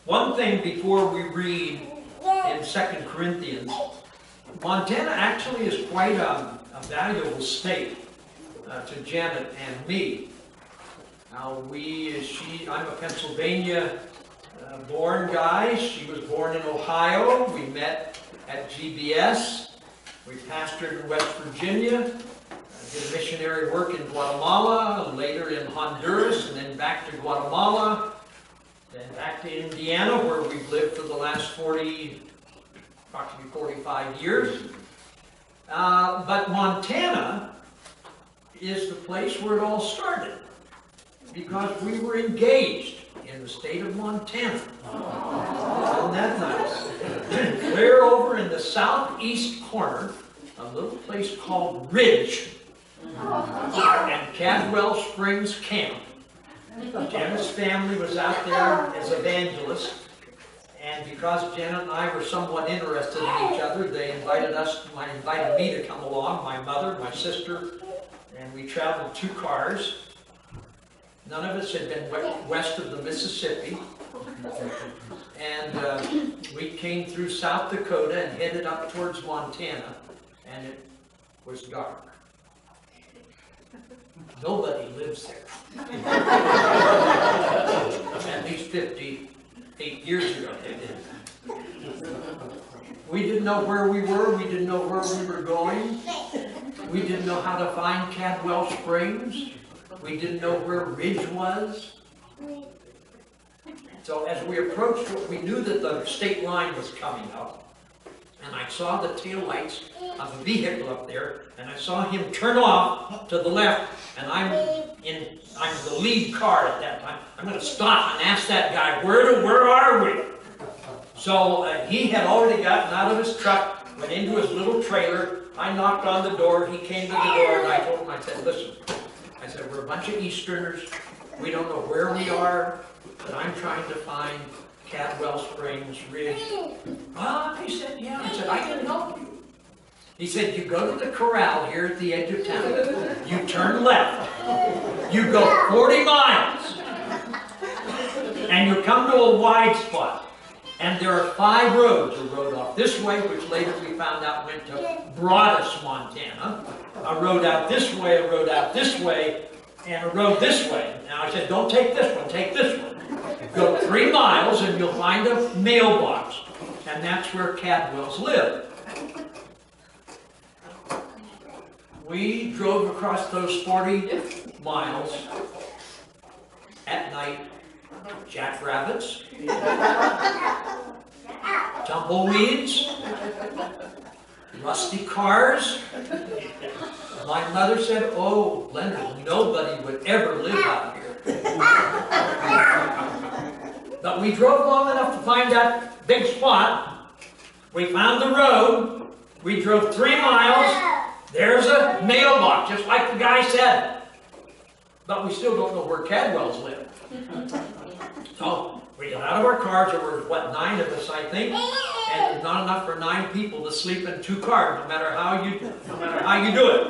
One thing before we read in 2 Corinthians, Montana actually is quite a valuable state to Janet and me. Now I'm a Pennsylvania born guy. She was born in Ohio. We met at GBS. We pastored in West Virginia, did missionary work in Guatemala, later in Honduras, and then back to Guatemala, then back to Indiana, where we've lived for the last approximately 45 years. But Montana is the place where it all started, because we were engaged in the state of Montana. Isn't that nice? Clear over in the southeast corner, a little place called Ridge, and Cadwell Springs Camp. Janet's family was out there as evangelists, and because Janet and I were somewhat interested in each other, they invited me to come along, my mother, my sister, and we traveled 2 cars. None of us had been west of the Mississippi, and we came through South Dakota and headed up towards Montana, and it was dark. Nobody lives there. At least 58 years ago they did. We didn't know where we were. We didn't know where we were going. We didn't know how to find Cadwell Springs. We didn't know where Ridge was. So as we approached it, we knew that the state line was coming up. And I saw the taillights of a vehicle up there, and I saw him turn off to the left, and I'm the lead car at that time. I'm going to stop and ask that guy, where are we? So he had already gotten out of his truck, went into his little trailer. I knocked on the door. He came to the door, and I told him, I said, listen, I said, we're a bunch of Easterners. We don't know where we are, but I'm trying to find Cadwell Springs, Ridge. He said, yeah. I said, I can help you. He said, you go to the corral here at the edge of town. You turn left. You go 40 miles. And you come to a wide spot. And there are 5 roads. A road off this way, which later we found out went to Broadus, Montana. A road out this way, a road out this way, and a road this way. Now I said, don't take this one, take this one. Go 3 miles and you'll find a mailbox. And that's where Cadwells live. We drove across those 40 miles at night. Jackrabbits, tumbleweeds, rusty cars. My mother said, oh, Leonard, nobody would ever live out here. But we drove long enough to find that big spot. We found the road. We drove 3 miles. There's a mailbox, just like the guy said. But we still don't know where Cadwells live. So we got out of our cars. There were, 9 of us, I think, and it's not enough for 9 people to sleep in 2 cars, no matter how you do it.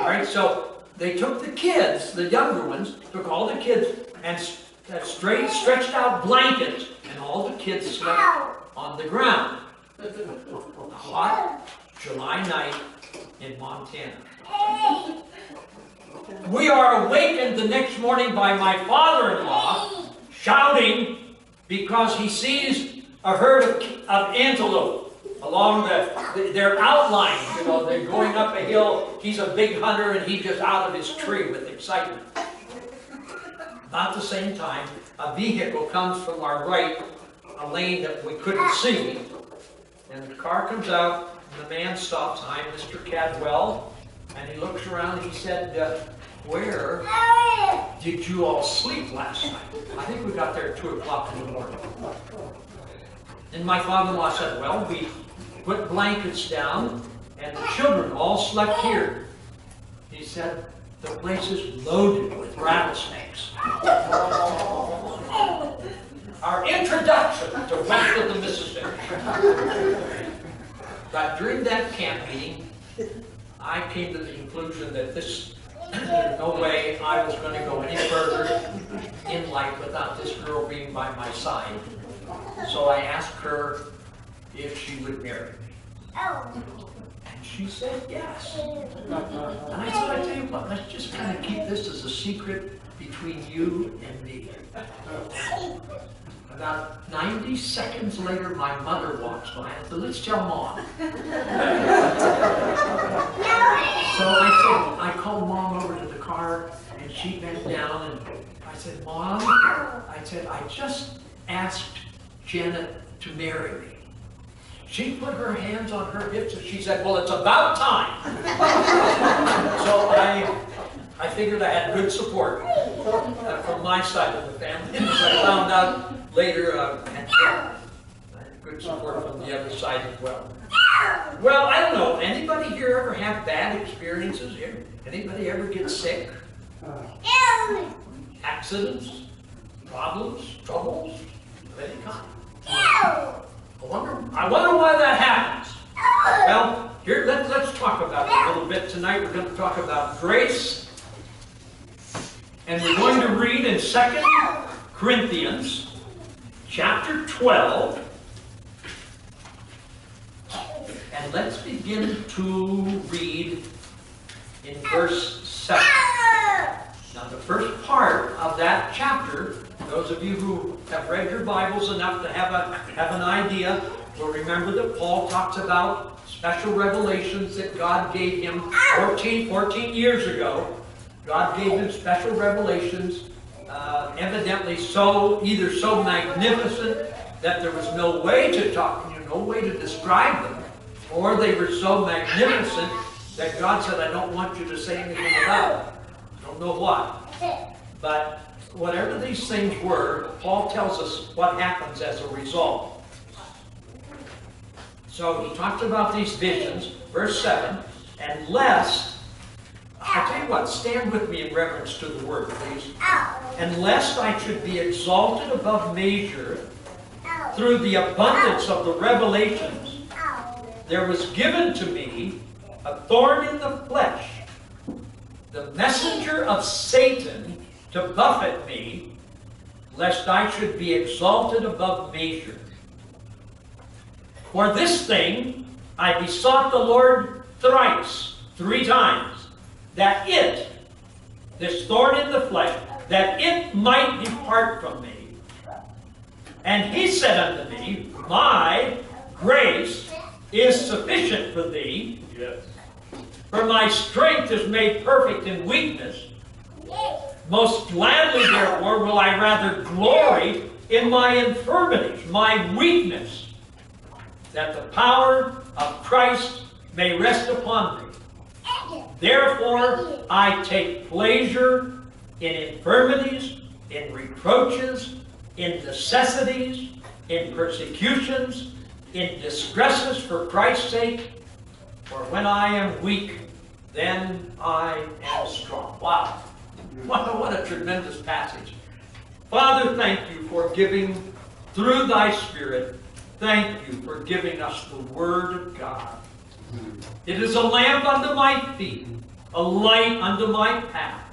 All right, so they took the kids, the younger ones, took all the kids and stretched out blankets, and all the kids slept on the ground. A hot July night in Montana. We are awakened the next morning by my father-in-law shouting because he sees a herd of antelope along their outline. You know, they're going up a hill. He's a big hunter, and he's just out of his tree with excitement. About the same time, a vehicle comes from our right, a lane that we couldn't see, and the car comes out, and the man stops. I'm Mr. Cadwell, and he looks around, and he said, where did you all sleep last night? I think we got there at 2 o'clock in the morning. And my father-in-law said, well, we put blankets down, and the children all slept here. He said, the place is loaded with rattlesnakes. Our introduction to west of the Mississippi. But during that camp meeting, I came to the conclusion that there's no way I was going to go any further in life without this girl being by my side. so I asked her if she would marry me. And she said yes. And I said, I tell you what, let's just kind of keep this as a secret between you and me. About 90 seconds later, my mother walks by. I said, let's tell Mom. So I called Mom over to the car, and she bent down, and I said, Mom, I said, I just asked Janet to marry me. She put her hands on her hips, and she said, well, it's about time. So I figured I had good support from my side of the family. I found out later I had good support from the other side as well. Well, I don't know. Anybody here ever have bad experiences here? Anybody ever get sick? Accidents? Problems? Troubles? Of any kind? I wonder why that happens. Well, here, let's talk about it a little bit tonight. We're going to talk about grace. And we're going to read in 2 Corinthians chapter 12. And let's begin to read in verse 7. Now, the first part of that chapter, those of you who have read your Bibles enough to have an idea will remember that Paul talks about special revelations that God gave him 14 years ago. God gave him special revelations, evidently either so magnificent that there was no way to no way to describe them, or they were so magnificent that God said, I don't want you to say anything about it. I don't know why. But whatever these things were, Paul tells us what happens as a result. So he talks about these visions, verse 7, and lest, I tell you what, stand with me in reverence to the word, please. And lest I should be exalted above measure through the abundance of the revelations, there was given to me a thorn in the flesh, the messenger of Satan, to buffet me, lest I should be exalted above measure. For this thing I besought the Lord three times, that this thorn in the flesh, that it might depart from me. And he said unto me, my grace is sufficient for thee, for my strength is made perfect in weakness. Most gladly, therefore, will I rather glory in my infirmities, my weakness, that the power of Christ may rest upon me. Therefore, I take pleasure in infirmities, in reproaches, in necessities, in persecutions, in distresses for Christ's sake. For when I am weak, then I am strong. Wow. What a tremendous passage. Father, thank you for giving, through thy Spirit, thank you for giving us the Word of God. It is a lamp unto my feet, a light unto my path.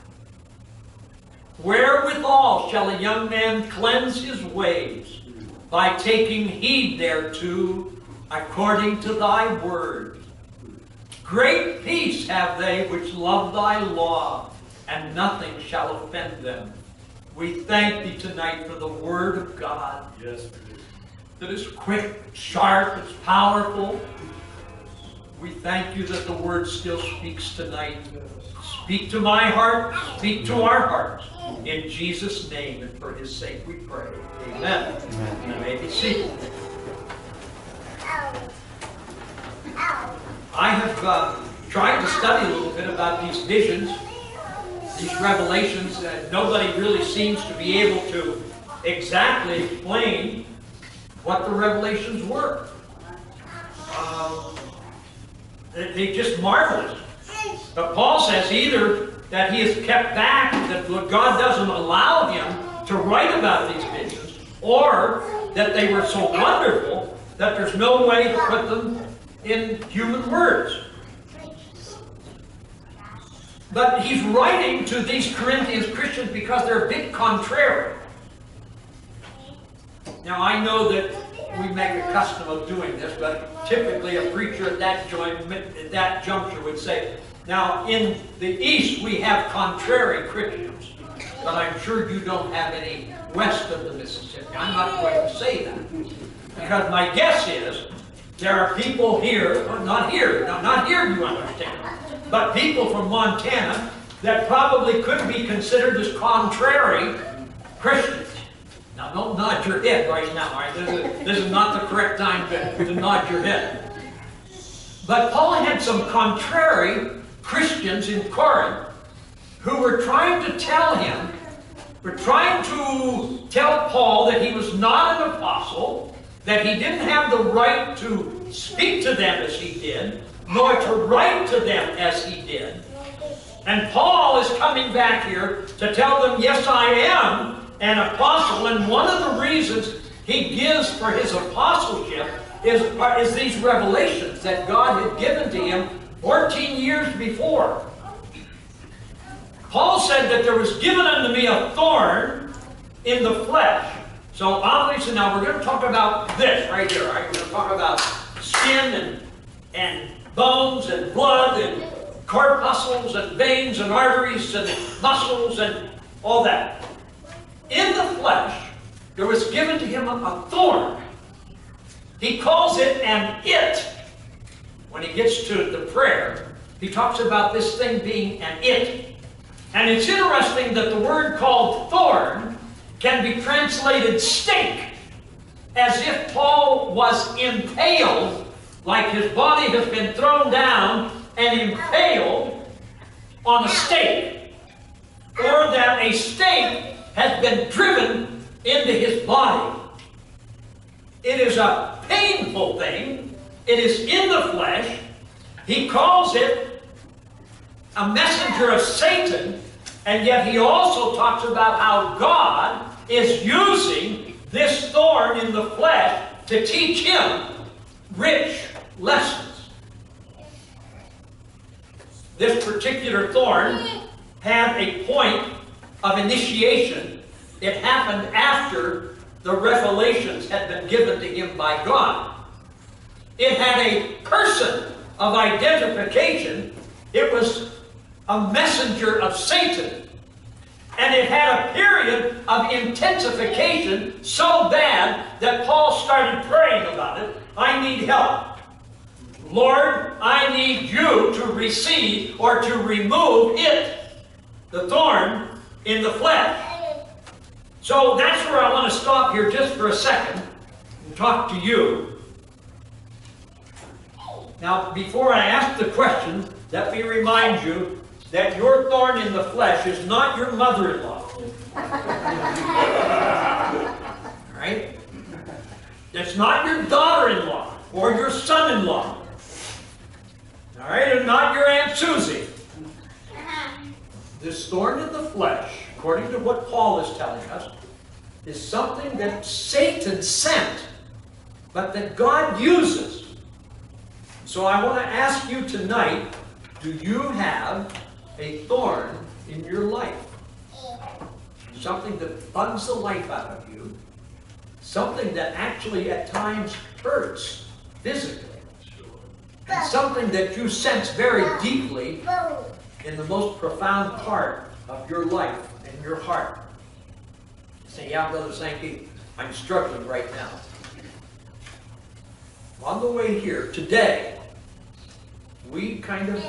Wherewithal shall a young man cleanse his ways? By taking heed thereto, according to thy word. Great peace have they which love thy law, and nothing shall offend them. We thank thee tonight for the word of God. Yes, that is quick, sharp, it's powerful. We thank you that the word still speaks tonight. Speak to my heart, speak to our hearts. In Jesus' name and for his sake we pray. Amen. Amen. You may be seated. I have tried to study a little bit about these visions, these revelations, and nobody really seems to be able to exactly explain what the revelations were. They just marvelous. But Paul says either that he is kept back, that God doesn't allow him to write about these visions, or that they were so wonderful that there's no way to put them in human words. But he's writing to these Corinthians Christians because they're a bit contrary. Now I know that we make a custom of doing this, but typically a preacher at that juncture would say, now in the East we have contrary Christians, but I'm sure you don't have any west of the Mississippi. I'm not going to say that, because my guess is there are people here, not here, you understand, but people from Montana that probably could be considered as contrary Christians. Now, don't nod your head right now, all right? This is not the correct time to nod your head. But Paul had some contrary Christians in Corinth who were trying to tell Paul that he was not an apostle, that he didn't have the right to speak to them as he did, nor to write to them as he did. And Paul is coming back here to tell them, yes, I am an apostle, and one of the reasons he gives for his apostleship is these revelations that God had given to him 14 years before. Paul said that there was given unto me a thorn in the flesh. So obviously now we're going to talk about this right here, right? We're going to talk about skin and bones and blood and corpuscles and veins and arteries and muscles and all that. In the flesh, there was given to him a thorn. He calls it an it. When he gets to the prayer, he talks about this thing being an it. And it's interesting that the word called thorn can be translated stake, as if Paul was impaled, like his body has been thrown down and impaled on a stake, or that a stake has been driven into his body. It is a painful thing. It is in the flesh. He calls it a messenger of Satan, and yet he also talks about how God is using this thorn in the flesh to teach him rich lessons. This particular thorn had a point of initiation. It happened after the revelations had been given to him by God. It had a person of identification. It was a messenger of Satan. And it had a period of intensification so bad that Paul started praying about it. I need help. Lord, I need you to receive or to remove it, the thorn in the flesh. So that's where I want to stop here just for a second and talk to you. Now, before I ask the question, let me remind you that your thorn in the flesh is not your mother-in-law. All right? It's not your daughter-in-law or your son-in-law. All right? And not your Aunt Susie. This thorn in the flesh, according to what Paul is telling us, is something that Satan sent, but that God uses. So I want to ask you tonight, do you have a thorn in your life? Something that bugs the life out of you. Something that actually at times hurts physically. And something that you sense very deeply in the most profound part of your life and your heart. You say, yeah, Brother Sankey, I'm struggling right now. On the way here today, we kind of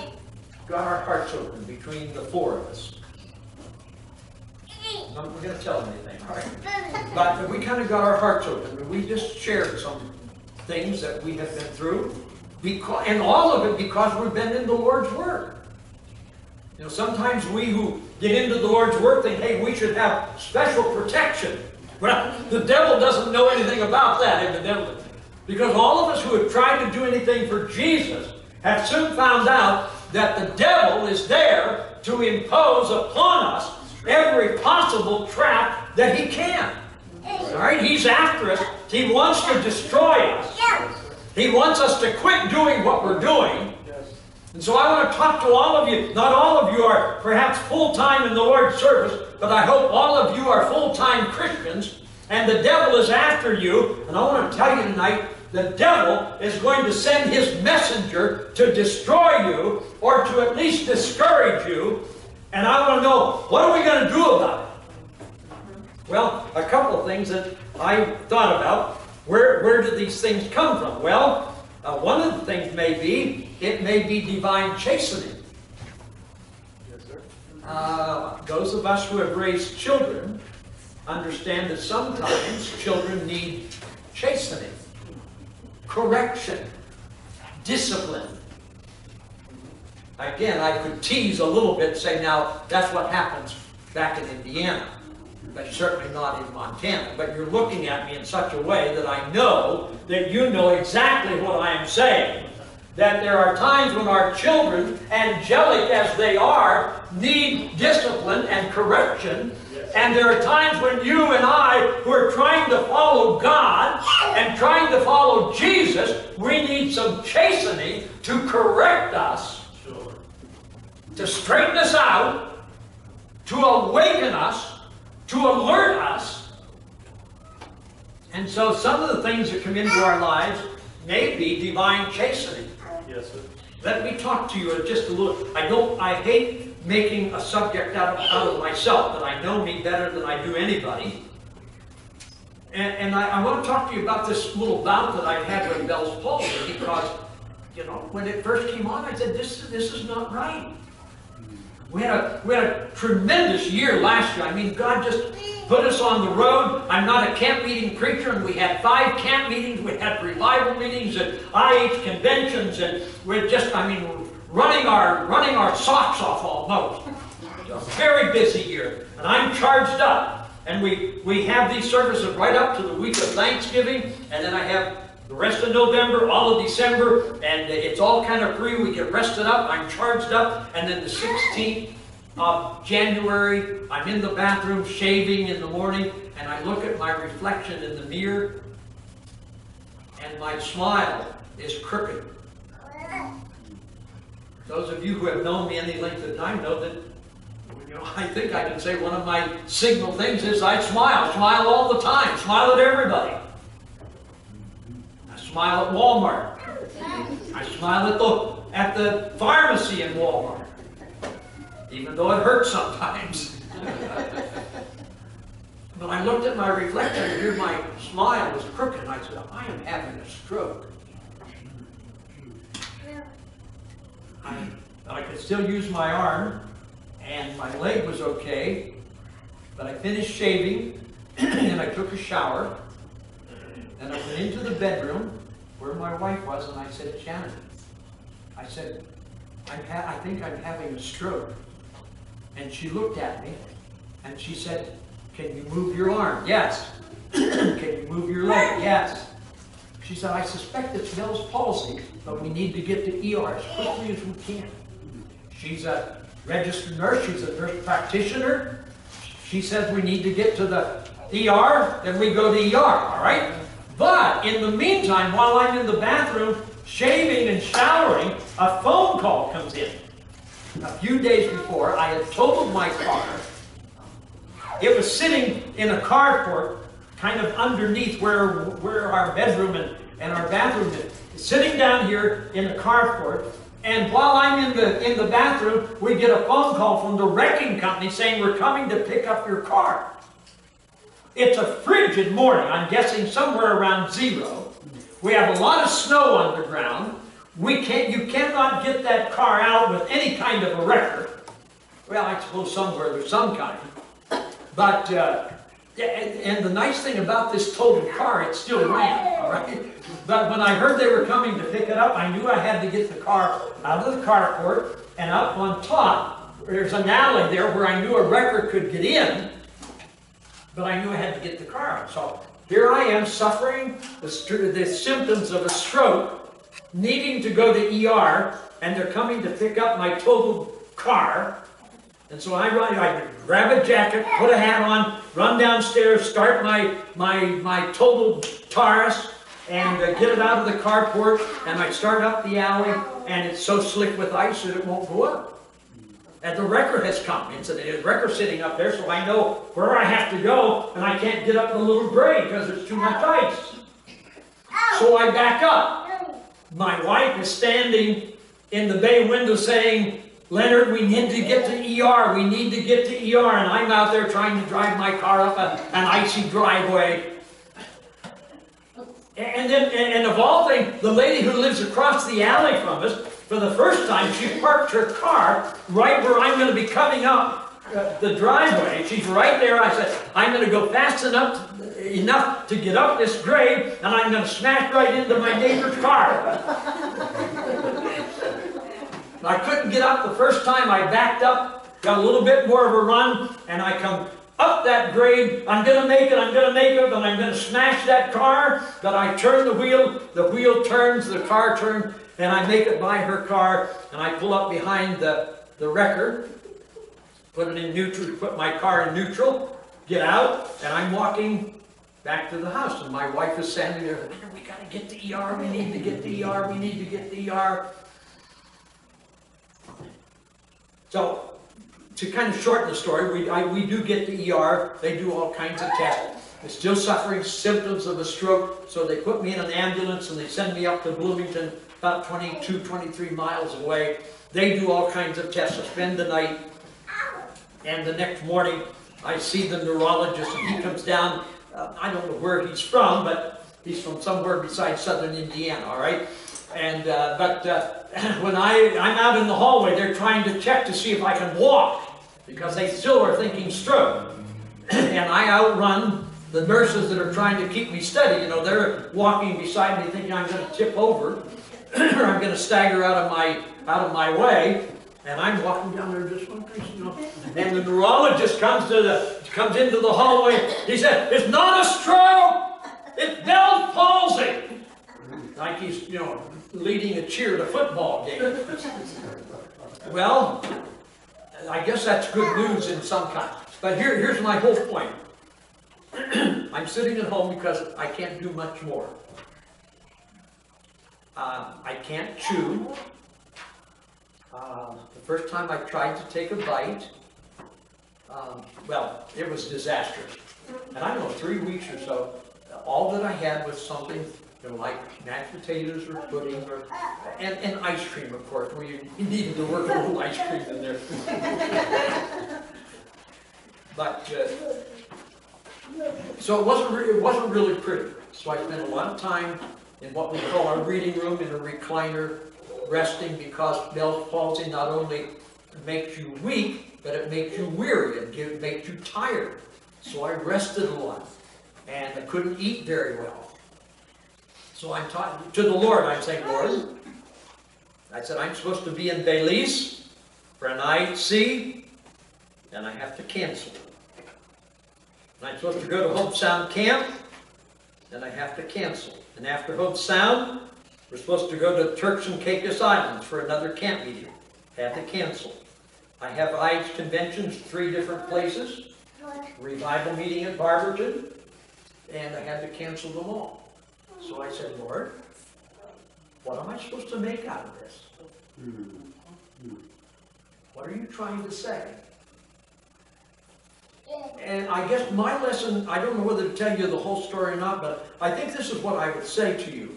got our hearts open between the four of us. I'm not going to tell them anything, all right? But we kind of got our hearts open, and we just shared some things that we have been through, and all of it because we've been in the Lord's Word. You know, sometimes we who get into the Lord's Word think, hey, we should have special protection. Well, the devil doesn't know anything about that, evidently. Because all of us who have tried to do anything for Jesus have soon found out that the devil is there to impose upon us every possible trap that he can. All right? He's after us. He wants to destroy us. He wants us to quit doing what we're doing. And so I want to talk to all of you. Not all of you are perhaps full-time in the Lord's service, but I hope all of you are full-time Christians. and the devil is after you. And I want to tell you tonight, the devil is going to send his messenger to destroy you, or to at least discourage you. And I want to know, what are we going to do about it? Well, a couple of things that I thought about. Where do these things come from? Well, one of the things may be, it may be divine chastening. Yes, sir. Those of us who have raised children understand that sometimes children need chastening, correction, discipline. Again, I could tease a little bit and say, now, that's what happens back in Indiana, but certainly not in Montana. But you're looking at me in such a way that I know that you know exactly what I am saying. That there are times when our children, angelic as they are, need discipline and correction. And there are times when you and I, who are trying to follow God and trying to follow Jesus, we need some chastening to correct us, to straighten us out, to awaken us, to alert us. And so some of the things that come into our lives may be divine chastening. Yes, sir. Let me talk to you just a little. I hate making a subject out of myself, but I know me better than I do anybody. And I want to talk to you about this little bout that I've had with Bell's palsy, because, you know, when it first came on, I said, this is not right. We had a tremendous year last year. I mean, God just put us on the road. I'm not a camp meeting preacher, and we had 5 camp meetings. We had revival meetings at IH conventions, and we're just, I mean, running our socks off almost. A very busy year, and I'm charged up. And we have these services right up to the week of Thanksgiving, and then I have the rest of November, all of December, and it's all kind of free. We get rested up. I'm charged up. And then the 16th of January, I'm in the bathroom shaving in the morning, and I look at my reflection in the mirror, and my smile is crooked. Those of you who have known me any length of time know that, you know, I think I can say one of my signal things is I smile. Smile all the time. Smile at everybody. Smile at Walmart. I smile at the pharmacy in Walmart, even though it hurts sometimes. But I looked at my reflection, and here my smile was crooked, and I said, I am having a stroke. I could still use my arm, and my leg was okay, but I finished shaving, and I took a shower, and I went into the bedroom where my wife was, and I said, Janet, I said, I think I'm having a stroke. And she looked at me, and she said, can you move your arm? Yes. Can you move your leg? Yes. She said, I suspect it's Bell's palsy, but we need to get to ER as quickly as we can. She's a registered nurse. She's a nurse practitioner. She says we need to get to the ER, then we go to ER, all right? But in the meantime, while I'm in the bathroom shaving and showering, a phone call comes in. A few days before, I had totaled my car. It was sitting in a carport, kind of underneath where our bedroom and our bathroom is. Sitting down here in a carport, and while I'm in the bathroom, we get a phone call from the wrecking company saying we're coming to pick up your car. It's a frigid morning, I'm guessing somewhere around 0. We have a lot of snow on the ground. You cannot get that car out with any kind of a wrecker. Well, I suppose somewhere there's some kind. But, and the nice thing about this totaled car, it still ran, all right? But when I heard they were coming to pick it up, I knew I had to get the car out of the carport, and up on top, there's an alley there where I knew a wrecker could get in, but I knew I had to get the car out. So here I am suffering the symptoms of a stroke, needing to go to ER, and they're coming to pick up my totaled car. And so I grab a jacket, put a hat on, run downstairs, start my totaled Taurus, and get it out of the carport, and I start up the alley, and it's so slick with ice that it won't go up. And the wrecker has come. It's a wrecker sitting up there, so I know where I have to go, and I can't get up the little grade because there's too much ice. So I back up. My wife is standing in the bay window saying, Leonard, we need to get to ER. We need to get to ER. And I'm out there trying to drive my car up an icy driveway. And of all things, the lady who lives across the alley from us, for the first time, she parked her car right where I'm going to be coming up the driveway. She's right there. I said, I'm going to go fast enough to get up this grade, and I'm going to smash right into my neighbor's car. I couldn't get up the first time. I backed up, got a little bit more of a run, and I come up that grade. I'm going to make it, and I'm going to smash that car. But I turn the wheel turns, the car turns, and I make it by her car, and I pull up behind the wrecker, put it in neutral, put my car in neutral, get out, and I'm walking back to the house. And my wife is standing there, we got to get to ER, we need to get to ER, we need to get to ER. So, to kind of shorten the story, we do get to ER. They do all kinds of tests. I'm still suffering symptoms of a stroke, so they put me in an ambulance and they send me up to Bloomington, about 22, 23 miles away. They do all kinds of tests. I spend the night, and the next morning I see the neurologist, and he comes down. I don't know where he's from, but he's from somewhere besides southern Indiana, all right? And when I'm out in the hallway, they're trying to check to see if I can walk, because they still are thinking stroke. And I outrun the nurses that are trying to keep me steady. You know, they're walking beside me thinking I'm going to tip over, or I'm going to stagger out of my way. And I'm walking down there just one place, you know. And the neurologist comes into the hallway. He said, "It's not a stroke, it's Bell's palsy." Like he's, you know, leading a cheer at a football game. Well, I guess that's good news in some kind. But here's my whole point. I'm sitting at home because I can't do much more. I can't chew. The first time I tried to take a bite, well, it was disastrous. And I don't know, 3 weeks or so, all that I had was something, you know, like mashed potatoes or pudding, and ice cream, of course. We needed to work a little ice cream in there. But so it wasn't really pretty. So I spent a lot of time in what we call our reading room, in a recliner, resting, because Bell's palsy not only makes you weak, but it makes you weary and it makes you tired. So I rested a lot, and I couldn't eat very well. So I'm talking to the Lord. I'm saying, Lord, I said, I'm supposed to be in Belize for an IC, and I have to cancel. And I'm supposed to go to Hope Sound Camp, and I have to cancel. And after Hope Sound, we're supposed to go to Turks and Caicos Islands for another camp meeting. Had to cancel. I have IH conventions 3 different places, revival meeting at Barberton, and I had to cancel them all. So I said, Lord, what am I supposed to make out of this? What are you trying to say? And I guess my lesson, I don't know whether to tell you the whole story or not, but I think this is what I would say to you.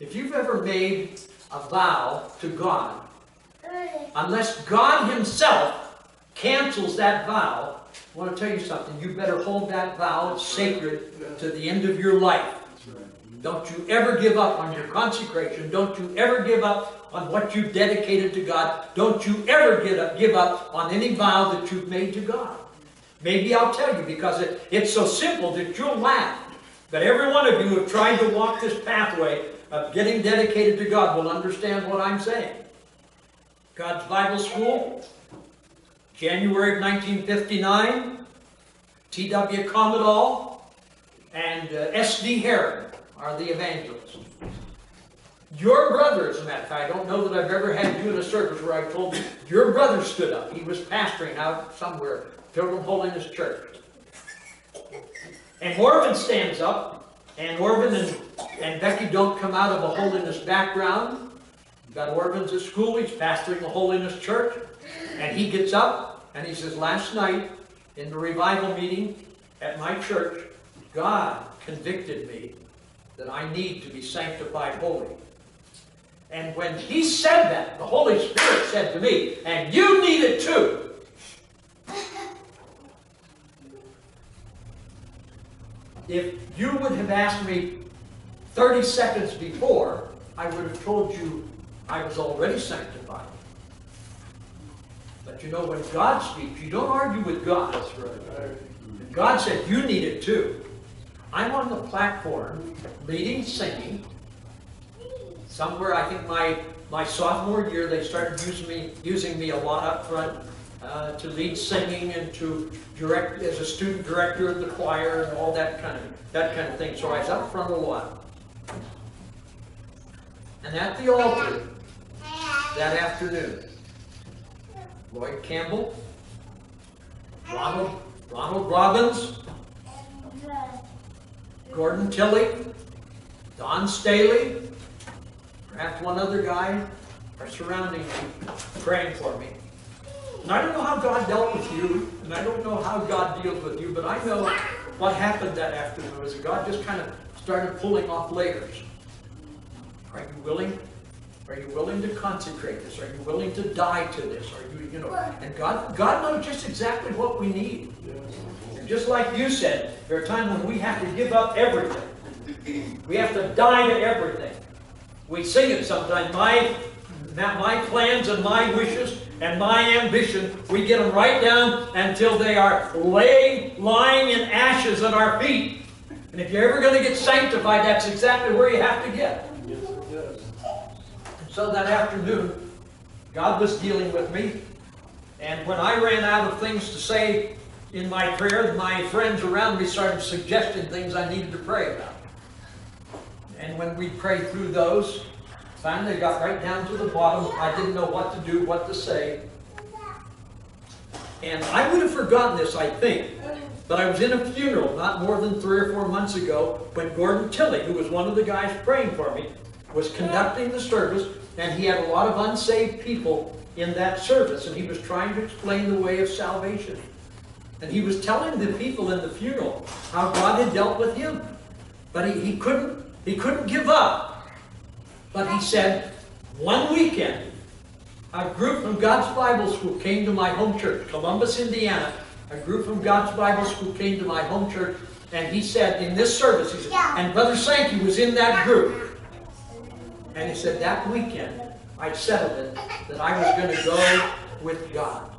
If you've ever made a vow to God, unless God Himself cancels that vow, I want to tell you something. You better hold that vow sacred to the end of your life. Don't you ever give up on your consecration. Don't you ever give up on what you've dedicated to God. Don't you ever give up on any vow that you've made to God. Maybe I'll tell you, because it's so simple that you'll laugh. But every one of you who have tried to walk this pathway of getting dedicated to God will understand what I'm saying. God's Bible School, January of 1959, T.W. Commodore and S.D. Herron are the evangelists. Your brother, as a matter of fact, I don't know that I've ever had you in a service where I told you, your brother stood up. He was pastoring out somewhere, Pilgrim Holiness Church. And Orvin stands up, and Orvin and Becky don't come out of a holiness background. You've got Orvin's at school, he's pastoring a holiness church. And he gets up and he says, last night in the revival meeting at my church, God convicted me that I need to be sanctified holy. And when he said that, the Holy Spirit said to me, and you need it too. If you would have asked me 30 seconds before, I would have told you I was already sanctified. But you know, when God speaks, you don't argue with God. That's right. And God said, you need it too. I'm on the platform, leading singing. Somewhere, I think my sophomore year, they started using me a lot up front to lead singing and to direct as a student director of the choir and all that kind of thing. So I was up front a lot. And at the altar that afternoon, Lloyd Campbell, Ronald Robbins, Gordon Tilley, Don Staley, perhaps one other guy, are surrounding me, praying for me. And I don't know how God dealt with you, and I don't know how God deals with you, but I know what happened that afternoon was that God just kind of started pulling off layers. Are you willing? Are you willing to consecrate this? Are you willing to die to this? Are you, and God knows just exactly what we need. And just like you said, there are times when we have to give up everything. We have to die to everything. We sing it sometimes. My plans and my wishes and my ambition, we get them right down until they are lying in ashes at our feet. And if you're ever going to get sanctified, that's exactly where you have to get. Yes, it does. And so that afternoon, God was dealing with me. And when I ran out of things to say in my prayer, my friends around me started suggesting things I needed to pray about. And when we prayed through those, finally got right down to the bottom. I didn't know what to do, what to say. And I would have forgotten this, I think. But I was in a funeral not more than 3 or 4 months ago when Gordon Tilley, who was one of the guys praying for me, was conducting the service, and he had a lot of unsaved people in that service, and he was trying to explain the way of salvation. And he was telling the people in the funeral how God had dealt with him. But he couldn't give up. But he said, one weekend, a group from God's Bible School came to my home church, Columbus, Indiana. A group from God's Bible School came to my home church, and he said, in this service, he said, and Brother Sankey was in that group. And he said, that weekend, I settled it that I was going to go with God.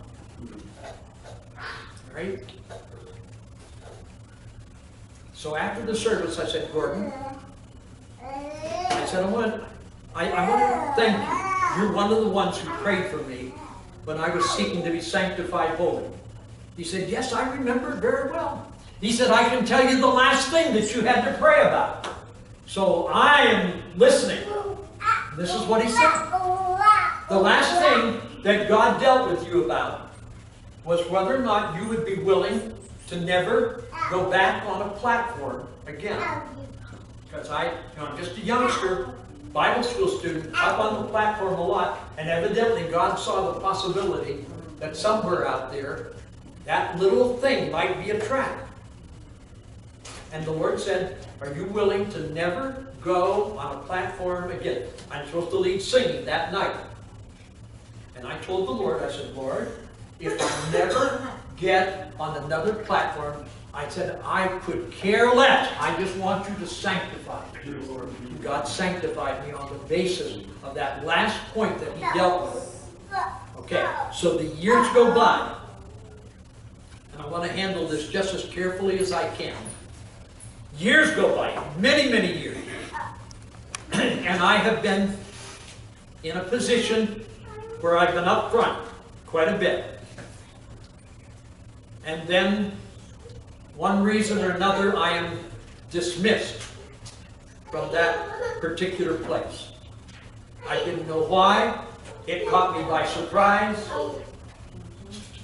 All right? So after the service, I said, Gordon, I said, I want to thank you. You're one of the ones who prayed for me when I was seeking to be sanctified holy. He said, yes, I remember it very well. He said, I can tell you the last thing that you had to pray about. So I am listening. This is what he said. The last thing that God dealt with you about was whether or not you would be willing to never go back on a platform again. Because I'm just a youngster, Bible school student, up on the platform a lot, and evidently God saw the possibility that somewhere out there, that little thing might be a trap. And the Lord said, are you willing to never go on a platform again? I'm supposed to lead singing that night. And I told the Lord, I said, Lord, if I never get on another platform, I said, I could care less. I just want you to sanctify me, Lord. God sanctified me on the basis of that last point that he dealt with. Okay, so the years go by. And I want to handle this just as carefully as I can. Years go by, many, many years. And I have been in a position where I've been up front quite a bit. And then, one reason or another, I am dismissed from that particular place. I didn't know why. It caught me by surprise.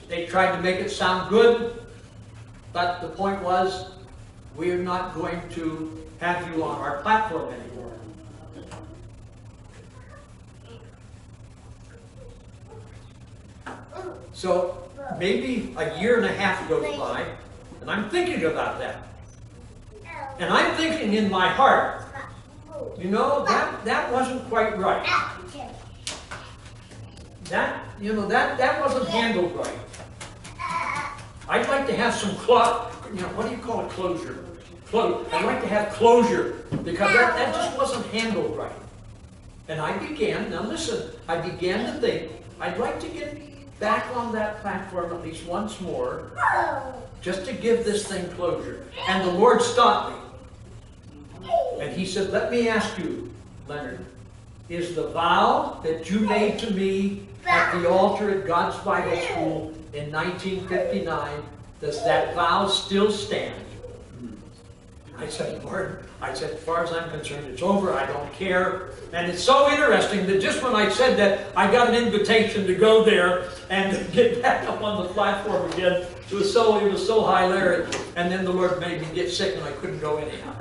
They tried to make it sound good, but the point was, we're not going to have you on our platform anymore. So maybe a year and a half goes by, and I'm thinking about that. And I'm thinking in my heart, you know, that wasn't quite right. That wasn't handled right. I'd like to have some what do you call a closure? I'd like to have closure, because that just wasn't handled right. And I began to think, I'd like to get back on that platform at least once more, just to give this thing closure. And the Lord stopped me. And He said, let me ask you, Leonard, is the vow that you made to me at the altar at God's Bible School in 1959, does that vow still stand? I said, Lord, as far as I'm concerned, it's over. I don't care. And it's so interesting that just when I said that, I got an invitation to go there and get back up on the platform again. It was so hilarious. And then the Lord made me get sick and I couldn't go anyhow.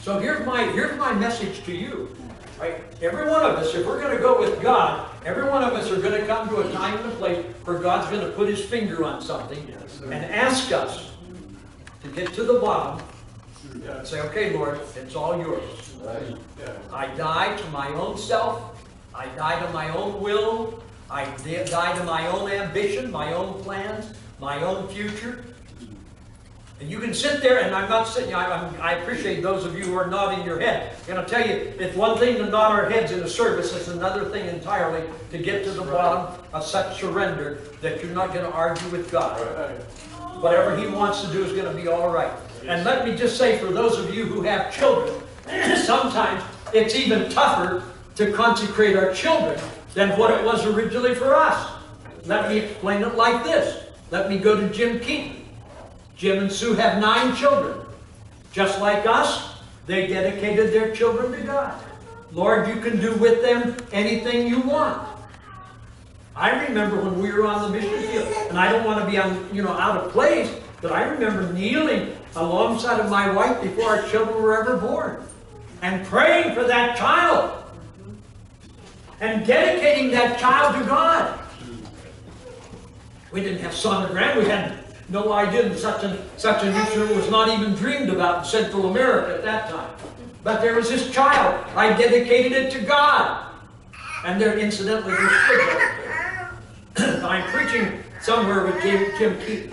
So here's my message to you. Right? Every one of us, if we're going to go with God, every one of us are going to come to a time and a place where God's going to put His finger on something and ask us to get to the bottom and say, okay, Lord, it's all yours. Right. Yeah. I die to my own self. I die to my own will. I die to my own ambition, my own plans, my own future. And you can sit there, and I'm not sitting, I appreciate those of you who are nodding your head. And I'll tell you, it's one thing to nod our heads in a service, it's another thing entirely to get to the bottom of such surrender that you're not going to argue with God. Right. Whatever He wants to do is going to be all right. And let me just say, for those of you who have children, sometimes it's even tougher to consecrate our children than what it was originally for us. Let me explain it like this. Let me go to Jim Keaton. Jim and Sue have 9 children. Just like us, they dedicated their children to God. Lord, you can do with them anything you want. I remember when we were on the mission field, and I don't want to be out of place, but I remember kneeling alongside of my wife before our children were ever born, and praying for that child, and dedicating that child to God. We didn't have sonogram. We had no idea that such an instrument was not even dreamed about in Central America at that time. But there was this child. I dedicated it to God. And there, incidentally, there's kids out there. I'm preaching somewhere with Jim Keaton.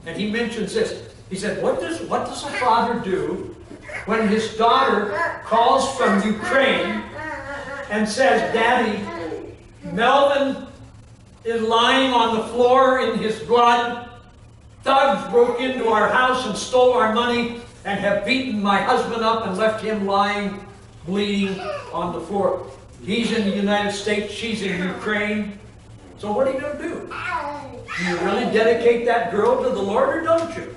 And he mentions this. He said, what does a father do when his daughter calls from Ukraine and says, Daddy, Melvin is lying on the floor in his blood. Thugs broke into our house and stole our money and have beaten my husband up and left him lying, bleeding on the floor. He's in the United States, she's in Ukraine. So what are you going to do? Do you really dedicate that girl to the Lord or don't you?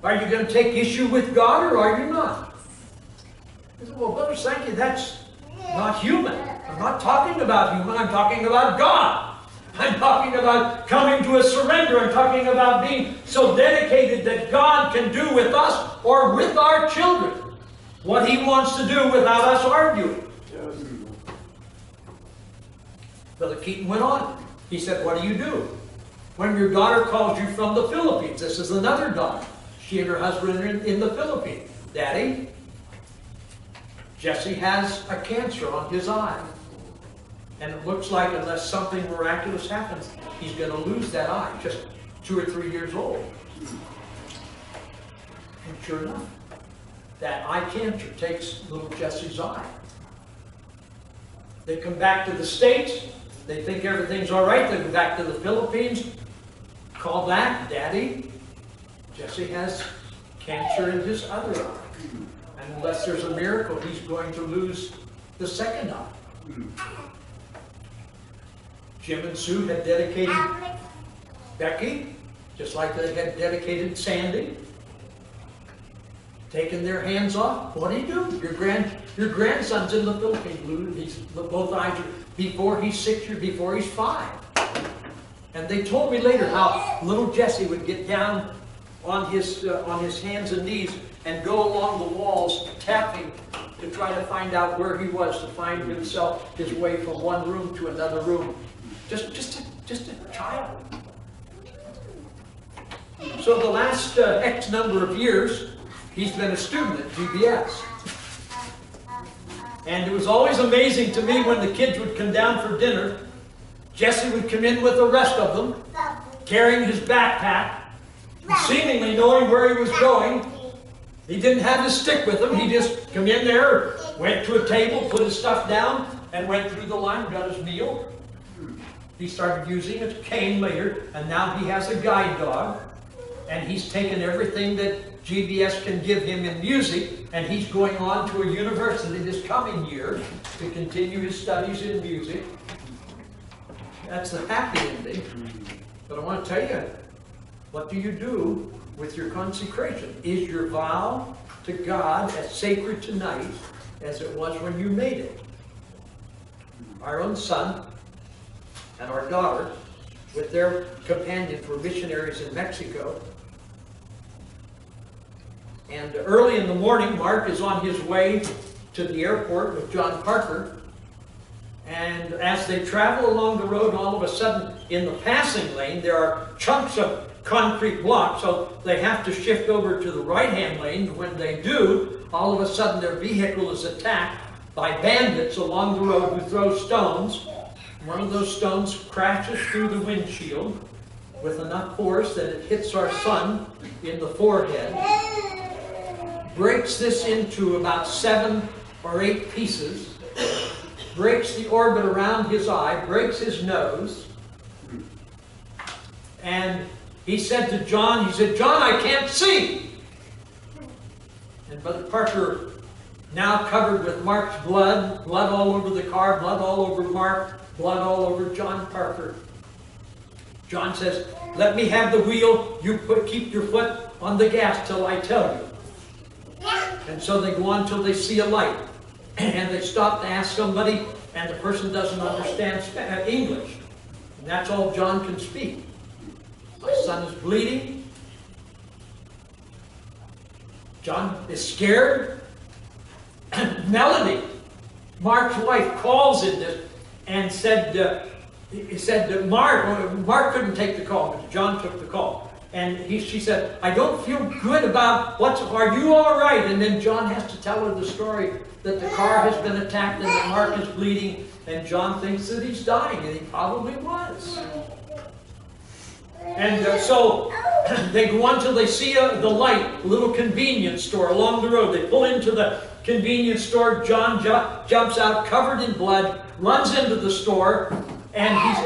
Are you going to take issue with God or are you not? I said, well, Brother Sankey, that's not human. I'm not talking about human, I'm talking about God. I'm talking about coming to a surrender. I'm talking about being so dedicated that God can do with us or with our children what He wants to do without us arguing. Yes. Brother Keaton went on. He said, what do you do when your daughter calls you from the Philippines? This is another daughter. She and her husband are in the Philippines. Daddy, Jesse has a cancer on his eye. And it looks like unless something miraculous happens, he's going to lose that eye, just 2 or 3 years old. And sure enough, that eye cancer takes little Jesse's eye. They come back to the States, they think everything's all right, they go back to the Philippines, call back, Daddy, Jesse has cancer in his other eye. And unless there's a miracle, he's going to lose the second eye. Jim and Sue had dedicated Becky, just like they had dedicated Sandy. Taken their hands off. What do you do? Your grandson's in the Philippines. He's both eyes are before he's 6 years, before he's 5. And they told me later how little Jesse would get down on his hands and knees and go along the walls tapping to try to find out where he was, to find himself, his way from one room to another room. Just a child. So the last X number of years, he's been a student at GBS. And it was always amazing to me when the kids would come down for dinner. Jesse would come in with the rest of them, carrying his backpack, seemingly knowing where he was going. He didn't have his stick with him. He just come in there, went to a table, put his stuff down, and went through the line, got his meal. He started using a cane later, and now he has a guide dog. And he's taken everything that GBS can give him in music, and he's going on to a university this coming year to continue his studies in music. That's the happy ending. But I want to tell you, what do you do with your consecration? Is your vow to God as sacred tonight as it was when you made it? Our own son and our daughter, with their companions, were missionaries in Mexico. And early in the morning, Mark is on his way to the airport with John Parker. And as they travel along the road, all of a sudden, in the passing lane, there are chunks of concrete blocks, so they have to shift over to the right-hand lane. When they do, all of a sudden their vehicle is attacked by bandits along the road who throw stones. One of those stones crashes through the windshield with enough force that it hits our son in the forehead, breaks this into about 7 or 8 pieces, breaks the orbit around his eye, breaks his nose. And he said to John, John, I can't see. And Brother Parker, now covered with Mark's blood, blood all over the car, blood all over Mark, blood all over John Parker. John says, let me have the wheel, you keep your foot on the gas till I tell you. And so they go on till they see a light. And they stop to ask somebody, and the person doesn't understand English. And that's all John can speak. My son is bleeding. John is scared. Melody, Mark's wife, calls in this and said that Mark couldn't take the call, but John took the call. And she said, I don't feel good about are you all right? And then John has to tell her the story that the car has been attacked and that Mark is bleeding, and John thinks that he's dying, and he probably was. And so they go on till they see the light, a little convenience store along the road. They pull into the convenience store. John jumps out covered in blood, runs into the store, and he's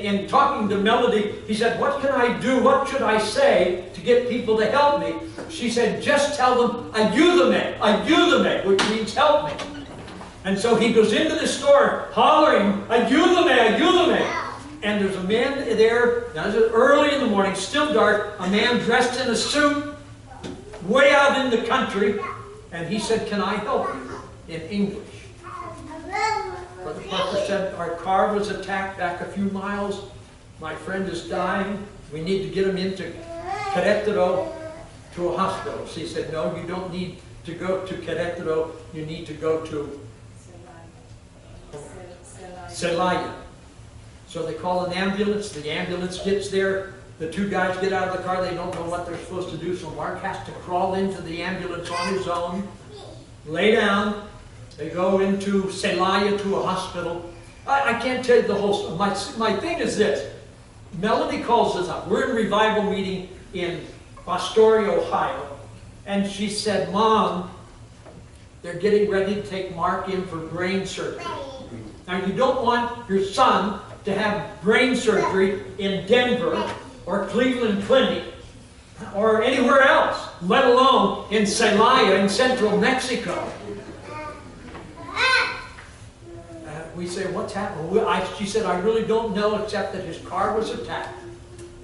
in talking to Melody. He said, what can I do? What should I say to get people to help me? She said, just tell them, ayúdame, which means help me. And so he goes into the store hollering, ayúdame. And there's a man there, now it's early in the morning, still dark, a man dressed in a suit, way out in the country, and he said, can I help you? In English. Brother Parker said, our car was attacked back a few miles, my friend is dying, we need to get him into Querétaro to a hospital. So he said, no, you don't need to go to Querétaro, you need to go to Celaya. So they call an ambulance, the ambulance gets there, the 2 guys get out of the car, they don't know what they're supposed to do, so Mark has to crawl into the ambulance on his own, lay down, they go into Celaya to a hospital. I can't tell you the whole story. My thing is this, Melody calls us up, we're in revival meeting in Astoria, Ohio, and she said, Mom, they're getting ready to take Mark in for brain surgery. Now you don't want your son to have brain surgery in Denver or Cleveland Clinic or anywhere else, let alone in Celaya in central Mexico. We say, what's happened? She said, I really don't know except that his car was attacked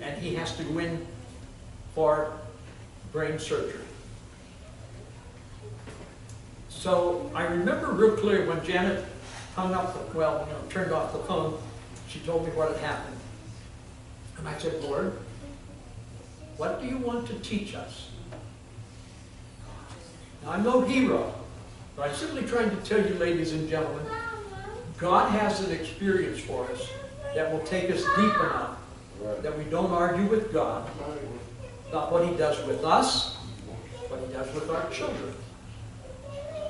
and he has to go in for brain surgery. So I remember real clear when Janet hung up, turned off the phone, she told me what had happened. And I said, Lord, what do you want to teach us? Now, I'm no hero, But I'm simply trying to tell you, ladies and gentlemen, God has an experience for us that will take us deep enough that we don't argue with God about what He does with us, what He does with our children.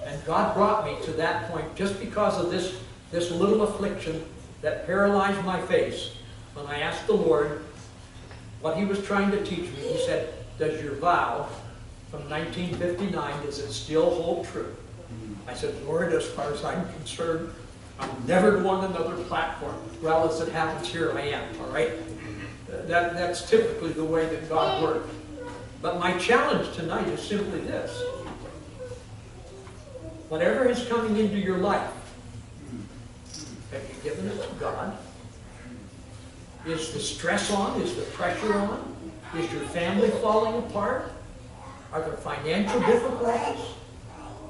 And God brought me to that point just because of this little affliction that paralyzed my face. When I asked the Lord what He was trying to teach me, He said, does your vow from 1959, does it still hold true? I said, Lord, as far as I'm concerned, I'm never going on another platform. Well, as it happens here, I am, all right? That's typically the way that God works. But my challenge tonight is simply this. Whatever is coming into your life, have you given it to God? Is the stress on? Is the pressure on? Is your family falling apart? Are there financial difficulties?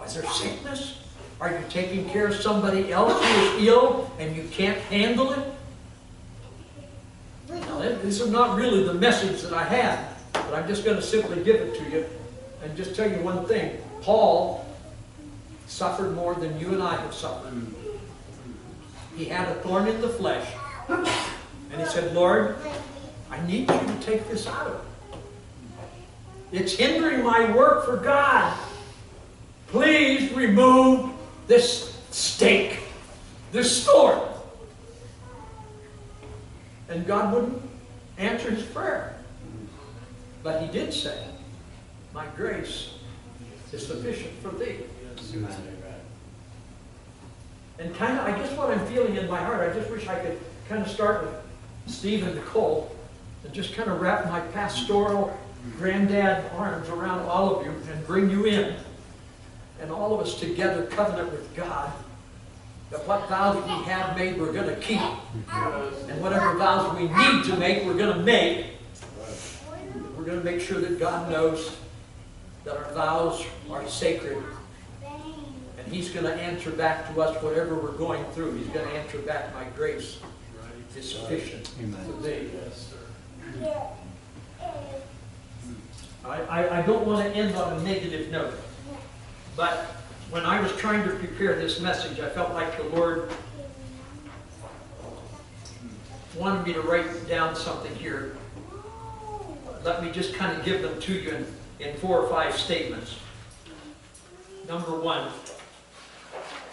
Is there sickness? Are you taking care of somebody else who is ill and you can't handle it? Now, this is not really the message that I had, but I'm just going to simply give it to you and just tell you one thing. Paul suffered more than you and I have suffered. He had a thorn in the flesh. And he said, Lord, I need you to take this out. It's hindering my work for God. Please remove this stake, this thorn. And God wouldn't answer his prayer. But he did say, my grace is sufficient for thee. And kind of, I guess what I'm feeling in my heart, I just wish I could kind of start with Steve and Nicole and just kind of wrap my pastoral granddad arms around all of you and bring you in. And all of us together covenant with God that what vows we have made we're going to keep. And whatever vows we need to make, we're going to make. We're going to make sure that God knows that our vows are sacred. And He's going to answer back to us whatever we're going through. He's going to answer back, my grace is sufficient for thee. I don't want to end on a negative note. But when I was trying to prepare this message, I felt like the Lord wanted me to write down something here. Let me just kind of give them to you in 4 or 5 statements. Number 1,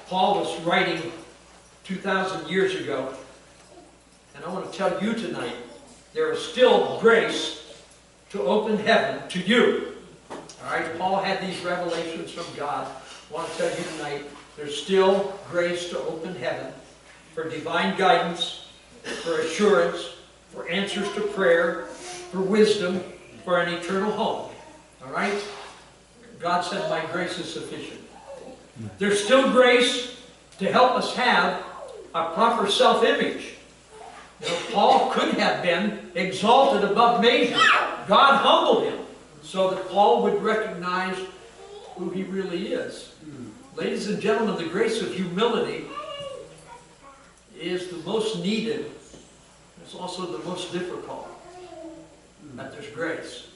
Paul was writing 2,000 years ago, and I want to tell you tonight, there is still grace to open heaven to you. All right, Paul had these revelations from God. I want to tell you tonight, there's still grace to open heaven for divine guidance, for assurance, for answers to prayer, for wisdom, for an eternal home. All right? God said, my grace is sufficient. There's still grace to help us have a proper self-image. You know, Paul could have been exalted above measure. God humbled him so that Paul would recognize who he really is. Ladies and gentlemen, the grace of humility is the most needed. It's also the most difficult. But there's grace.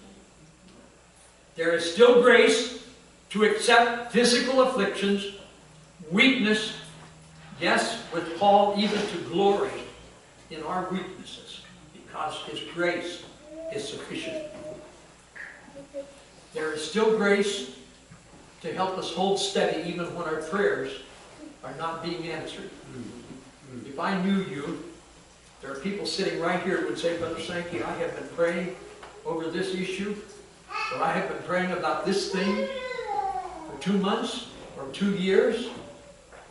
There is still grace to accept physical afflictions, weakness, yes, with Paul even to glory in our weaknesses, because his grace is sufficient. There is still grace to help us hold steady even when our prayers are not being answered. If I knew you, there are people sitting right here who would say, Brother Sankey, I have been praying over this issue, or I have been praying about this thing for 2 months, or 2 years,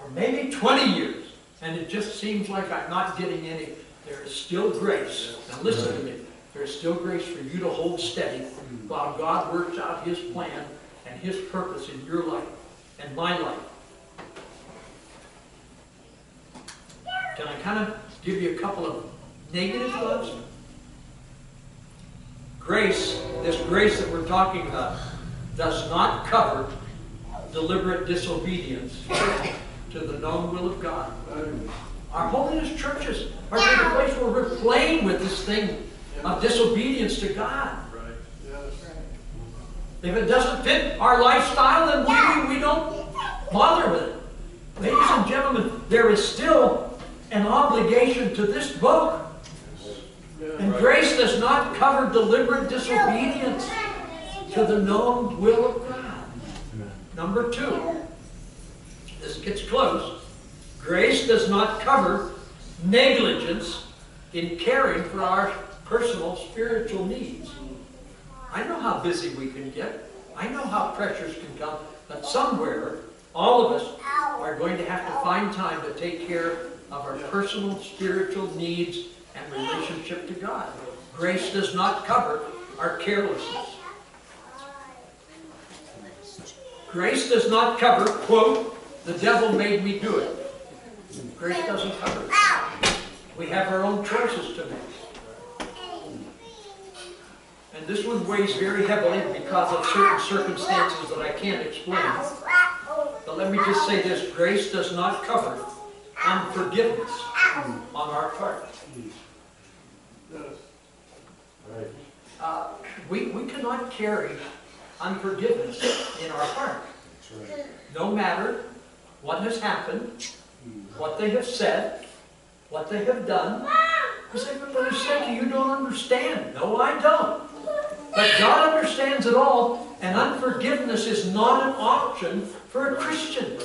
or maybe 20 years, and it just seems like I'm not getting any. There is still grace. Now listen to me. There is still grace for you to hold steady while God works out His plan and His purpose in your life and my life. Can I kind of give you a couple of negative thoughts? Grace, this grace that we're talking about, does not cover deliberate disobedience to the known will of God. Our holiness churches are in a place where we're playing with this thing of disobedience to God. If it doesn't fit our lifestyle, then we don't bother with it. Ladies and gentlemen, there is still an obligation to this book. And grace does not cover deliberate disobedience to the known will of God. Number 2, this gets close. Grace does not cover negligence in caring for our personal spiritual needs. I know how busy we can get. I know how pressures can come. But somewhere, all of us are going to have to find time to take care of our personal spiritual needs and relationship to God. Grace does not cover our carelessness. Grace does not cover, quote, the devil made me do it. Grace doesn't cover it. We have our own choices to make. And this one weighs very heavily because of certain circumstances that I can't explain. But let me just say this, grace does not cover unforgiveness on our part. We cannot carry unforgiveness in our heart. No matter what has happened, what they have said, what they have done. You say, but Brother Sankey, you don't understand. No, I don't. But God understands it all, and unforgiveness is not an option for a Christian.